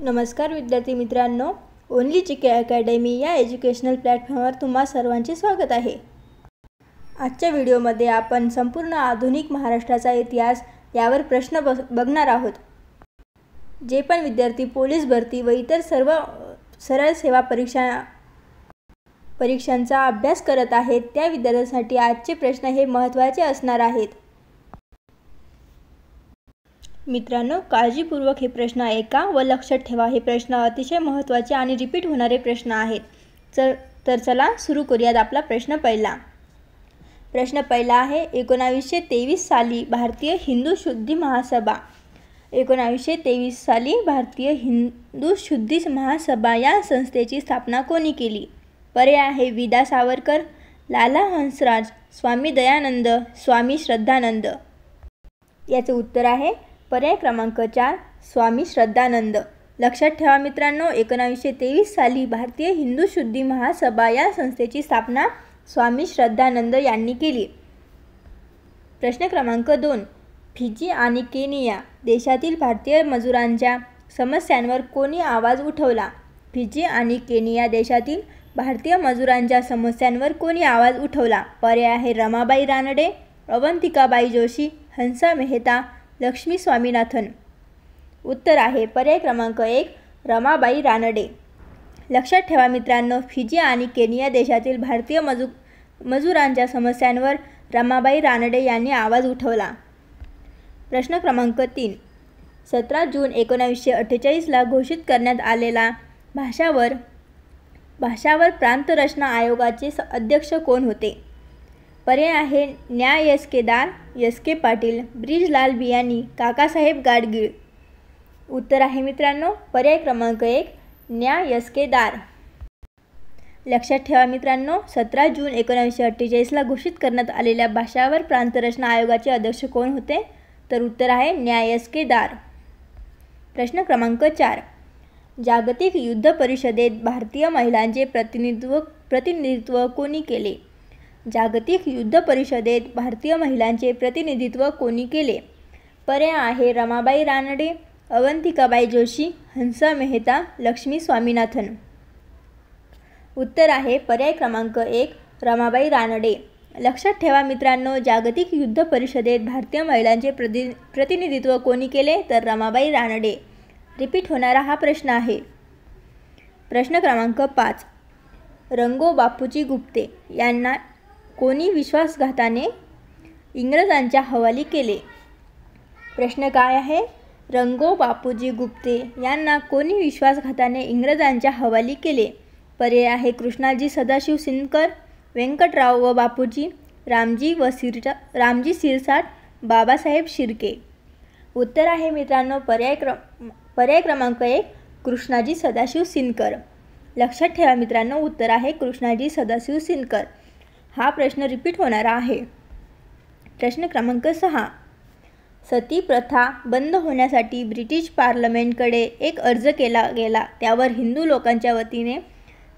नमस्कार विद्यार्थी मित्रांनो, ओनली जी के अकॅडमी या एज्युकेशनल प्लॅटफॉर्मवर तुम्हा सर्वांचे स्वागत आहे। आजच्या व्हिडिओमध्ये आपण संपूर्ण आधुनिक महाराष्ट्राचा इतिहास यावर प्रश्न बघणार आहोत। जे पण विद्यार्थी पोलीस भरती व इतर सर्व सरळ सेवा परीक्षांचा अभ्यास करत आहेत त्या विद्यार्थ्यांसाठी आजचे प्रश्न हे महत्त्वाचे असणार आहेत। मित्रांनो, काळजीपूर्वक हे प्रश्न ऐका व लक्षात ठेवा। हे प्रश्न अतिशय महत्त्वाचे आणि रिपीट होणारे प्रश्न आहेत। तर चला सुरू करूयात। आपला प्रश्न पहिला आहे 1923 साली भारतीय हिंदू शुद्धी महासभा 1923 साली भारतीय हिंदू शुद्धी महासभा या संस्थेची स्थापना कोणी केली? पर्याय आहे विदा सावरकर, लाला हंसराज, स्वामी दयानंद, स्वामी श्रद्धानंद। याचे उत्तर आहे पर्याय क्रमांक 4 स्वामी श्रद्धानंद। लक्षात ठेवा मित्रांनो, 1923 साली भारतीय हिंदू शुद्धी महासभा या संस्थेची स्थापना स्वामी श्रद्धानंद यांनी केली। प्रश्न क्रमांक 2 फिजी आणि केनिया देशातील भारतीय मजुरांच्या समस्यांवर कोणी आवाज उठवला? फिजी आणि केनिया देशातील भारतीय मजुरांच्या समस्यांवर कोणी आवाज उठवला? पर्याय आहे रमाबाई रानडे, अवंतिकाबाई जोशी, हंसा मेहता, लक्ष्मी स्वामीनाथन। उत्तर आहे पर्याय क्रमांक 1 रमाबाई रानडे। लक्षात ठेवा मित्रांनो, फिजी आणि केनिया देशातील भारतीय मजुरांच्या समस्यांवर रमाबाई रानडे यांनी आवाज उठवला। प्रश्न क्रमांक 3 17 जून 1948 ला घोषित करण्यात आलेला भाषावर प्रांत रचना आयोगाचे अध्यक्ष कोण होते? पर्याय आहे न्या एस के दार, एस के पाटील, ब्रिजलाल बियानी, काकासाहेब गाडगीळ। उत्तर आहे मित्रांनो पर्याय क्रमांक 1 न्या एस के दार। लक्षात ठेवा मित्रांनो, 17 जून 1948 ला घोषित करण्यात आलेल्या भाषावर प्रांत रचना आयोगाचे अध्यक्ष कोण होते? तर उत्तर आहे न्या एस के दार। प्रश्न क्रमांक 4 जागतिक युद्ध परिषदेत भारतीय महिलांचे प्रतिनिधित्व कोणी केले? जागतिक युद्ध परिषदेत भारतीय महिलांचे प्रतिनिधित्व कोणी केले? पर्याय आहे रमाबाई रानडे, अवंतिकाबाई जोशी, हंसा मेहता, लक्ष्मी स्वामीनाथन। उत्तर आहे पर्याय क्रमांक 1 रमाबाई रानडे। लक्षात ठेवा मित्रांनो, जागतिक युद्ध परिषदेत भारतीय महिलांचे प्रतिनिधित्व कोणी केले? तर रमाबाई रानडे। रिपीट होणारा हा प्रश्न आहे। प्रश्न क्रमांक 5 रंगो बापूजी गुप्ते यांना कोणी विश्वासघाताने इंग्रजांच्या हवाली केले? प्रश्न काय आहे? रंगो बापूजी गुप्ते यांना कोणी विश्वासघाताने इंग्रजांच्या हवाली केले? पर्याय आहे कृष्णाजी सदाशिव सिंदकर, व्यंकटराव व बापूजी, रामजी सिरसाट, बाबासाहेब शिर्के। उत्तर आहे मित्रांनो पर्याय क्रमांक 1 कृष्णाजी सदाशिव सिंदकर। लक्षात ठेवा मित्रांनो, उत्तर आहे कृष्णाजी सदाशिव सिंदकर। हा प्रश्न रिपीट होणारा आहे। प्रश्न क्रमांक 6 सती प्रथा बंद होण्यासाठी ब्रिटिश पार्लमेंटकडे एक अर्ज केला गेला, त्यावर हिंदू लोकांच्या वतीने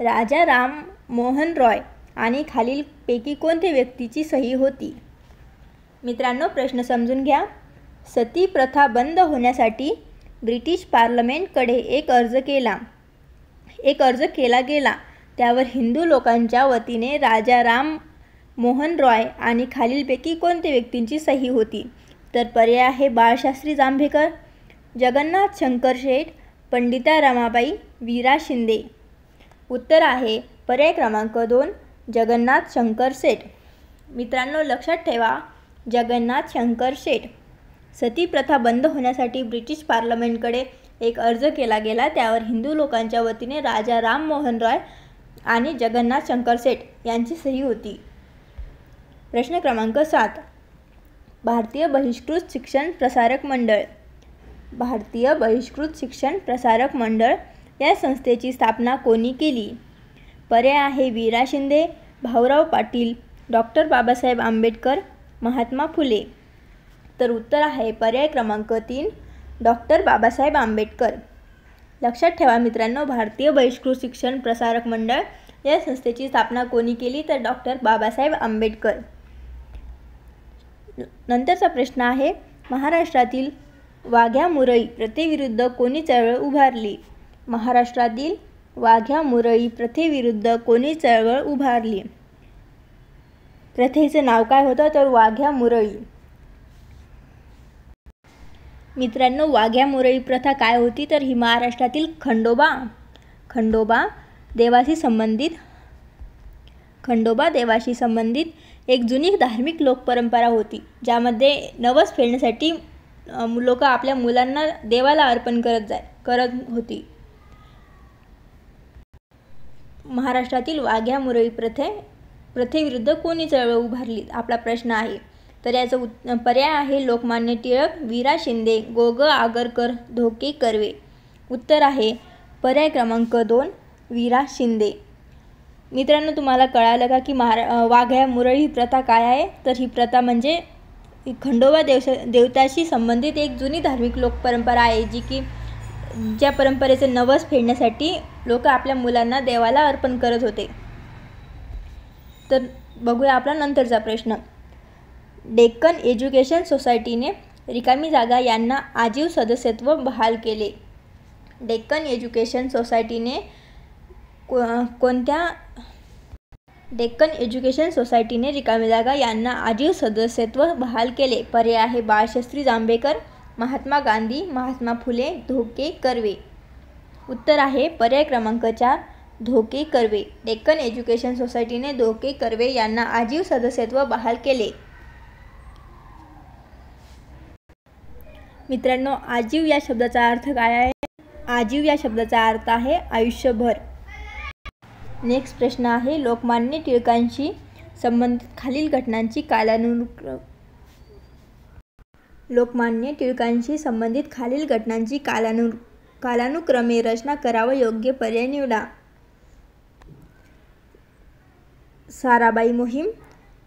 राजा राम मोहन रॉय आणि खालीलपैकी कोणत्या व्यक्तीची सही होती? मित्रांनो, प्रश्न समजून घ्या। सती प्रथा बंद होण्यासाठी ब्रिटिश पार्लमेंटकडे एक अर्ज केला गेला, त्यावर हिंदू लोकांच्या वतीने राजा राम मोहन रॉय आणि खालीलपैकी कोणत्या व्यक्तींची सही होती? तर पर्याय आहे बाळशास्त्री जांभेकर, जगन्नाथ शंकर शेठ, पंडिता रमाबाई, वीरा शिंदे। उत्तर आहे पर्याय क्रमांक 2 जगन्नाथ शंकर शेठ। मित्रांनो, लक्षात ठेवा जगन्नाथ शंकर शेठ। सती प्रथा बंद होण्यासाठी ब्रिटिश पार्लमेंटकडे एक अर्ज केला गेला, त्यावर हिंदू लोकांच्या वतीने राजा राम मोहन रॉय आणि जगन्नाथ शंकर शेठ यांची सही होती। प्रश्न क्रमांक 7 भारतीय बहिष्कृत शिक्षण प्रसारक मंडळ या संस्थेची स्थापना कोणी केली? पर्याय आहे वीरा शिंदे, भाऊराव पाटील, डॉक्टर बाबासाहेब आंबेडकर, महात्मा फुले। तर उत्तर आहे पर्याय क्रमांक 3 डॉक्टर बाबासाहेब आंबेडकर। लक्षात ठेवा मित्रांनो, भारतीय बहिष्कृत शिक्षण प्रसारक मंडळ या संस्थेची स्थापना कोणी केली? तर डॉक्टर बाबासाहेब आंबेडकर। नंतरचा प्रश्न आहे महाराष्ट्रातील वाघ्या मुरळी प्रथेविरुद्ध कोणी चळवळ उभारली? महाराष्ट्रातील वाघ्या मुरळी प्रथेविरुद्ध कोणी चळवळ उभारली? प्रथेचं नाव काय होतं? तर वाघ्या मुरळी. मित्रांनो, वाघ्या मुरळी प्रथा काय होती? तर ही महाराष्ट्रातील खंडोबा देवाशी संबंधित एक जुनी धार्मिक लोकपरंपरा होती, ज्यामध्ये नवस फेडण्यासाठी लोक आपल्या मुलांना देवाला अर्पण करत होती. महाराष्ट्रातील वाघ्या मुरळी प्रथेविरुद्ध कोणी चळवळ उभारली? आपला प्रश्न आहे. तर याचा पर्याय आहे लोकमान्य टिळक, वीरा शिंदे, गो. ग. आगरकर, धोके कर्वे. उत्तर आहे पर्याय क्रमांक 2 वीरा शिंदे. मित्रांनो, तुम्हाला कळालं का की वाघ्या मुरळी ही प्रथा काय आहे? तर ही प्रथा म्हणजे खंडोबा देवताशी संबंधित एक जुनी धार्मिक लोकपरंपरा आहे, ज्या परंपरेचे नवस फेडण्यासाठी लोक आपल्या मुलांना देवाला अर्पण करत होते. तर बघूया आपला नंतरचा प्रश्न. डेक्कन एज्युकेशन सोसायटीने रिकामी जागा यांना आजीव सदस्यत्व बहाल केले. डेक्कन एज्युकेशन सोसायटीने डेक्कन एज्युकेशन सोसायटीने रिकामी जागा यांना आजीव सदस्यत्व बहाल केले. पर्याय आहे बाळशास्त्री जांभेकर, महात्मा गांधी, महात्मा फुले, धोके कर्वे. उत्तर आहे पर्याय क्रमांक 4 धोके कर्वे. डेक्कन एज्युकेशन सोसायटीने धोके कर्वे यांना आजीव सदस्यत्व बहाल केले. मित्रांनो, आजीव या शब्दाचा अर्थ काय आहे? आजीव या शब्दाचा अर्थ आहे आयुष्यभर. नेक्स्ट प्रश्न आहे लोकमान्य टिळकांशी संबंधित खालील घटनांची कालानुक्रमे रचना करा व योग्य पर्याय निवडा. साराबाई मोहीम,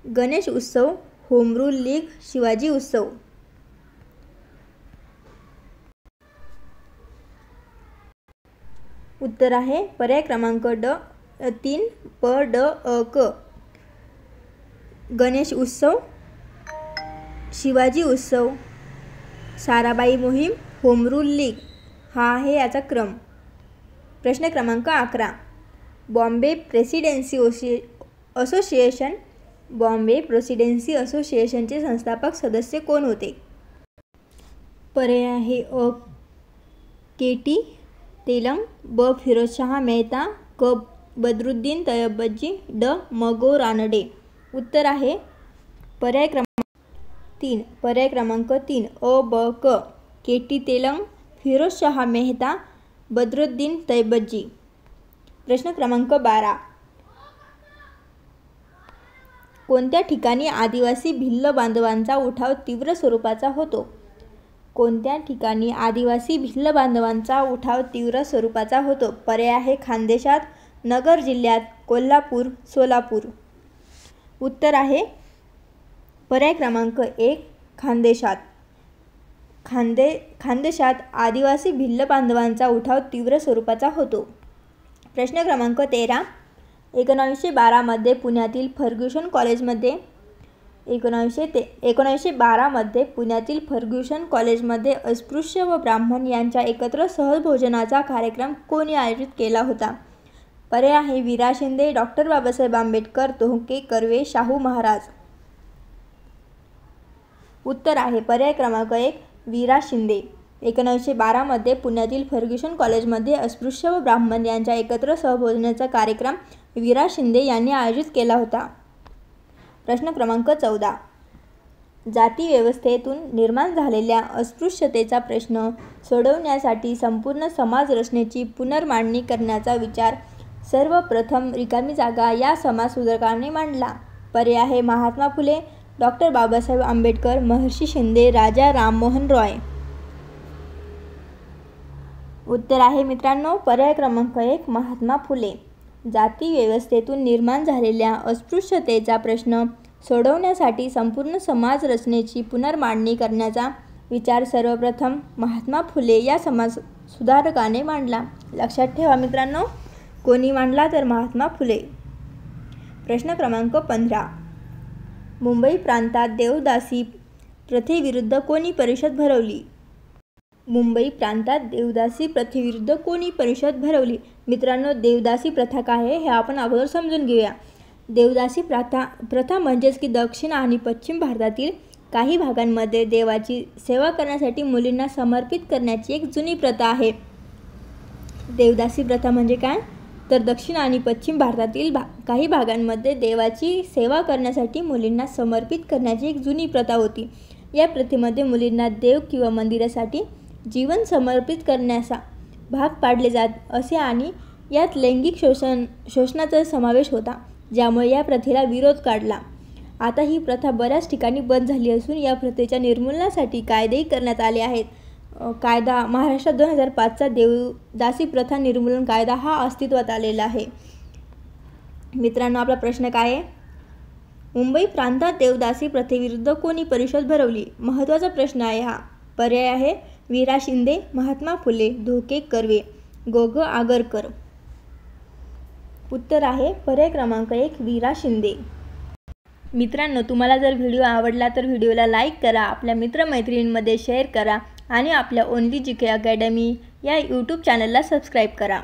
गणेश उत्सव, होम रूल लीग, शिवाजी उत्सव. उत्तर आहे पर्याय क्रमांक 3 प ड अ क. गणेश उत्सव, शिवाजी उत्सव, साराबाई मोहीम, होम रूल लीग हा आहे याचा क्रम. प्रश्न क्रमांक 11. बॉम्बे प्रेसिडेन्सी असोसिएशनचे संस्थापक सदस्य कोण होते? पर्याय आहे अ. के. टी. तेलंग, ब. फिरोजशाह मेहता, क. बद्रुद्दीन तय्यबजी, ड. मगो रानडे. उत्तर आहे पर्याय क्रमांक 3 अ. ब. क. के. टी. तेलंग, फिरोजशाह मेहता, बद्रुद्दीन तय्यबजी. प्रश्न क्रमांक 12. कोणत्या ठिकाणी आदिवासी भिल्ल बांधवांचा उठाव तीव्र स्वरूपाचा होतो? कोणत्या ठिकाणी आदिवासी भिल्ल बांधवांचा उठाव तीव्र स्वरूपाचा होतो? पर्याय आहे खानदेशात, नगर जिल्ह्यात, कोल्हापूर, सोलापूर. उत्तर आहे पर्याय क्रमांक 1 खानदेशात. खानदेशात आदिवासी भिल्ल बांधवांचा उठाव तीव्र स्वरूपाचा होतो. प्रश्न क्रमांक 13. 1912 मध्ये पुण्यातील फर्ग्युसन कॉलेजमध्ये अस्पृश्य व ब्राह्मण यांच्या एकत्र सहभोजनाचा कार्यक्रम कोणी आयोजित केला होता? पर्याय आहे वीरा शिंदे, डॉक्टर बाबासाहेब आंबेडकर, धोके कर्वे, शाहू महाराज. उत्तर आहे पर्याय क्रमांक 1 वीरा शिंदे. 1912 मध्ये पुण्यातील फर्ग्युसन कॉलेजमध्ये अस्पृश्य व ब्राह्मण यांच्या एकत्र सहभोजनाचा कार्यक्रम वीरा शिंदे यांनी आयोजित केला होता. प्रश्न क्रमांक 14. जाती व्यवस्थेतून निर्माण झालेल्या अस्पृश्यतेचा प्रश्न सोडवण्यासाठी संपूर्ण समाज रचनेची पुनर्मांडणी करण्याचा विचार सर्वप्रथम रिकामी जागा या समाजसुधारकांनी मांडला. पर्याय आहे महात्मा फुले, डॉक्टर बाबासाहेब आंबेडकर, महर्षी शिंदे, राजा राममोहन रॉय. उत्तर आहे मित्रांनो पर्याय क्रमांक 1 महात्मा फुले. जाती व्यवस्थेतून निर्माण झालेल्या अस्पृश्यतेचा प्रश्न सोडवण्यासाठी संपूर्ण समाज रचनेची पुनर्मांडणी करण्याचा विचार सर्वप्रथम महात्मा फुले या समाजसुधारकाने मांडला. लक्षात ठेवा मित्रांनो, कोणी मांडला? तर महात्मा फुले. प्रश्न क्रमांक 15. मुंबई प्रांतात देवदासी प्रथेविरुद्ध कोणी परिषद भरवली? मुंबई प्रांतात देवदासी प्रथेविरुद्ध कोणी परिषद भरवली? मित्रांनो, देवदासी प्रथा काय आहे हे आपण अगोदर समजून घेऊया. देवदासी प्रथा म्हणजेच की दक्षिण आणि पश्चिम भारतातील काही भागांमध्ये देवाची सेवा करण्यासाठी मुलींना समर्पित करण्याची एक जुनी प्रथा आहे. देवदासी प्रथा म्हणजे काय? तर दक्षिण आणि पश्चिम भारतातील काही भागांमध्ये देवाची सेवा करण्यासाठी मुलींना समर्पित करण्याची एक जुनी प्रथा होती. या प्रथेमध्ये मुलींना देव किंवा मंदिरासाठी जीवन समर्पित करण्याचा भाग पाडले जात असे आणि यात लैंगिक शोषणाचा समावेश होता, ज्यामुळे या प्रथेला विरोध काढला. आता ही प्रथा बऱ्याच ठिकाणी बंद झाली असून या प्रथेच्या निर्मूलनासाठी कायदेही करण्यात आले आहेत. कायदा महाराष्ट्रात 2005चा देवदासी प्रथा निर्मूलन कायदा हा अस्तित्वात आलेला आहे. मित्रांनो, आपला प्रश्न काय आहे? मुंबई प्रांतात देवदासी प्रथेविरुद्ध कोणी परिषद भरवली? महत्त्वाचा प्रश्न आहे हा. पर्याय आहे वीरा शिंदे, महात्मा फुले, धोके कर्वे, गो. ग. आगरकर. उत्तर आहे पर्याय क्रमांक 1 वीरा शिंदे. मित्रांनो, तुम्हाला जर व्हिडिओ आवडला तर व्हिडिओला लाईक करा, आपल्या मित्रमैत्रिणींमध्ये शेअर करा आणि आपल्या ओन्ली जी के अकॅडमी या यूट्यूब चॅनलला सबस्क्राईब करा.